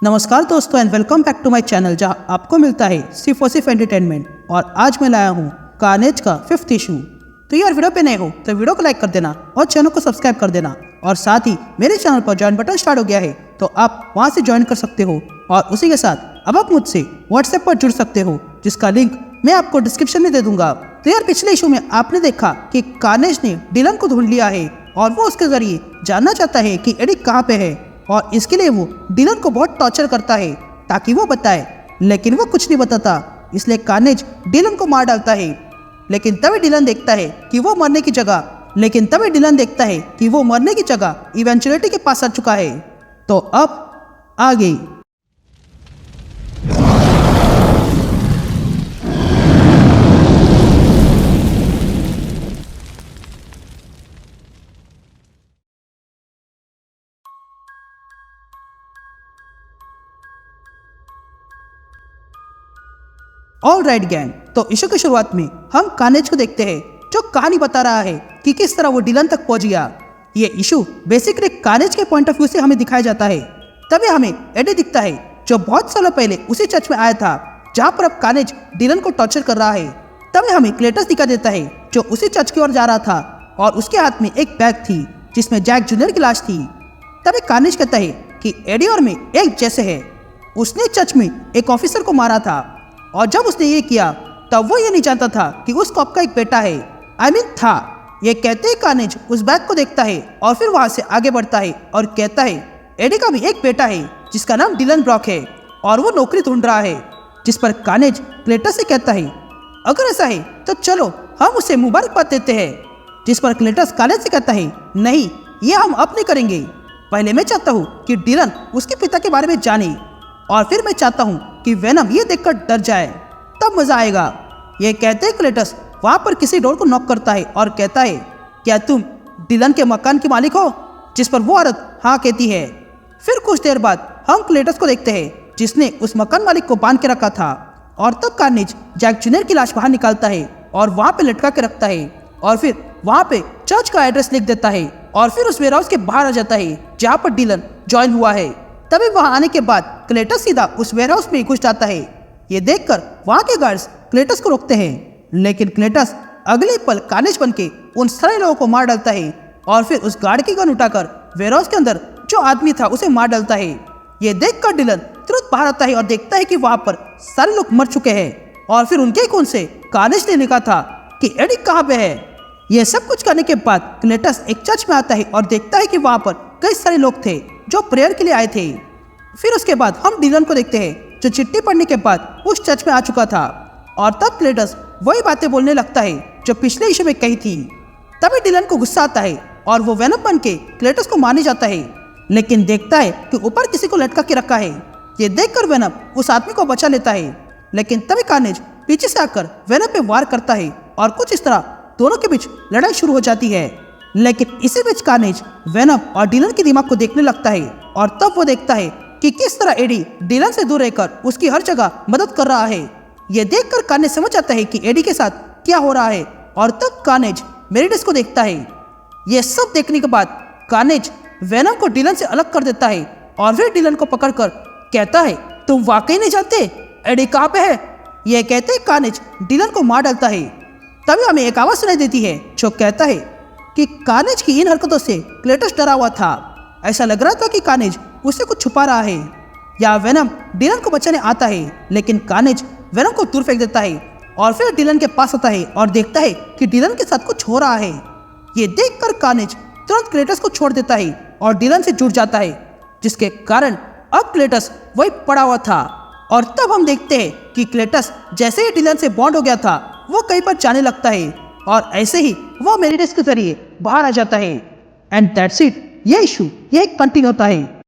नमस्कार दोस्तों and welcome back to my channel जहां आपको मिलता है सिर्फ और सिर्फ एंटरटेनमेंट। और आज मैं लाया हूं कार्नेज का 5th इशू। तो यार वीडियो पे नए हो तो वीडियो को लाइक कर देना और चैनल को सब्सक्राइब कर देना। और साथ ही मेरे चैनल पर ज्वाइन बटन स्टार्ट हो गया है तो आप वहां से ज्वाइन कर सकते हो। और उसी के साथ अब आप मुझसे व्हाट्सएप पर जुड़ सकते हो जिसका लिंक मैं आपको डिस्क्रिप्शन में दे दूंगा। तो यार पिछले इशू में आपने देखा कि कार्नेज ने डिलन को ढूंढ लिया है और वो उसके जरिए जानना चाहता है कि एडी कहाँ पे है। और इसके लिए वो डिलन को बहुत टॉर्चर करता है ताकि वो बताए, लेकिन वो कुछ नहीं बताता। इसलिए कार्नेज डिलन को मार डालता है। लेकिन तभी डिलन देखता है कि वो मरने की जगह इवेंचुअलिटी के पास आ चुका है। तो अब आगे ऑल राइट गैंग। तो इशू की शुरुआत में हम कार्नेज को देखते हैं जो कहानी बता रहा है कि किस तरह वो डिलन तक पहुंच गया। ये इशू बेसिकली कार्नेज के पॉइंट ऑफ व्यू से हमें दिखाया जाता है। तभी हमें एडी दिखता है जो बहुत सालों पहले उसी चर्च में आया था जहां पर अब कार्नेज डिलन को टॉर्चर कर रहा है। तभी हमें क्लेटस दिखा देता है जो उसी चर्च की ओर जा रहा था और उसके हाथ में एक बैग थी जिसमें जैक जूनियर की लाश थी। तभी कार्नेज कहता है कि एडी और मैं एक जैसे है। उसने चर्च में एक ऑफिसर को मारा था और जब उसने ये किया तब वो ये नहीं जानता था कि उस कॉप का एक बेटा है। था। ये कहते ही कार्नेज उस बैग को देखता है और फिर वहां से आगे बढ़ता है और कहता है एडी का भी एक बेटा है जिसका नाम डिलन ब्रॉक है और वो नौकरी ढूंढ रहा है। जिस पर कार्नेज क्लेटस से कहता है अगर ऐसा है तो चलो हम उसे मुबारकबाद देते हैं। जिस पर क्लेटस कार्नेज से कहता है नहीं, ये हम अब नहीं करेंगे। पहले मैं चाहता हूँ कि डिलन उसके पिता के बारे में जाने और फिर मैं चाहता हूँ कि वेनम ये देखकर डर जाए, तब मजा आएगा। ये कहते ही क्लेटस वहां पर किसी डोर को नॉक करता है और कहता है क्या तुम डिलन के मकान के मालिक हो? जिस पर वो औरत हाँ कहती है। फिर कुछ देर बाद हम क्लेटस को देखते हैं जिसने उस मकान मालिक को बांध के रखा था। और तब कार्नेज जैक जूनियर की लाश बाहर निकालता है और वहां पे लटका के रखता है और फिर वहां पे चर्च का एड्रेस लिख देता है और फिर उस वेयरहाउस के बाहर आ जाता है जहाँ पर डिलन ज्वाइन हुआ है। तभी वहां आने के बाद क्लेटस सीधा उस वेयरहाउस में घुस जाता है। ये देखकर वहां के गार्ड्स क्लेटस को रोकते हैं, लेकिन क्लेटस अगले पल कार्नेज बनके उन सारे लोगों को मार डालता है और फिर उस गार्ड की गन उठाकर वेयरहाउस के अंदर जो आदमी था उसे मार डालता है। ये देखकर डिलन तुरंत बाहर आता है और देखता है कि वहां पर सारे लोग मर चुके हैं और फिर उनके खून से कार्नेज ने लिखा था कि एडी कहाँ पे है। यह सब कुछ करने के बाद क्लेटस एक चर्च में आता है और देखता है कि वहां पर कई सारे लोग थे जो प्रेयर के लिए आए थे। फिर उसके बाद हम डिलन को देखते हैं जो चिट्ठी पढ़ने के बाद उस चर्च में आ चुका था। और तब क्लेटस वही बातें बोलने लगता है जो पिछले इशू में कही थी। तभी डिलन को गुस्सा आता है और वो वेनम बन के क्लेटस को मारने जाता है, लेकिन देखता है कि ऊपर किसी को लटका के रखा है। ये देखकर वेनम उस आदमी को बचा लेता है, लेकिन तभी कार्नेज पीछे से आकर वेनम पे वार करता है और कुछ इस तरह दोनों के बीच लड़ाई शुरू हो जाती है। लेकिन इसी बीच कार्नेज वेनम और डिलन के दिमाग को देखने लगता है और तब वो देखता है कि किस तरह एडी डिलन से दूर रहकर उसकी हर जगह मदद कर रहा है। ये देखकर कार्नेज समझ आता है कि एडी के साथ क्या हो रहा है और तब कार्नेज मेरिडस को देखता है। ये सब देखने के बाद कार्नेज वेनम को डिलन से अलग कर देता है और फिर डिलन को पकड़कर कहता है तुम वाकई नहीं जानते एडी कहाँ पे है। यह कहते ही कार्नेज डिलन को मार डालता है। तभी हमें एक आवाज सुनाई देती है जो कहता है कि कार्नेज की इन हरकतों से क्लेटस डरा हुआ था। ऐसा लग रहा था कि कार्नेज उससे कुछ छुपा रहा है या वेनम डिलन को बचाने आता है, लेकिन कार्नेज वेनम को दूर फेंक देता है और फिर डिलन के पास आता है और देखता है कि डिलन के साथ कुछ हो रहा है। ये देखकर कार्नेज तुरंत क्लेटस को छोड़ देता है और डिलन से जुड़ जाता है, जिसके कारण अब क्लेटस वही पड़ा हुआ था। और तब हम देखते हैं कि क्लेटस जैसे ही डिलन से बॉन्ड हो गया था वो कहीं पर जाने लगता है और ऐसे ही वो मेरिडस के जरिए बाहर आ जाता है। And that's it. ये इशू ये कंटिन्यू होता है।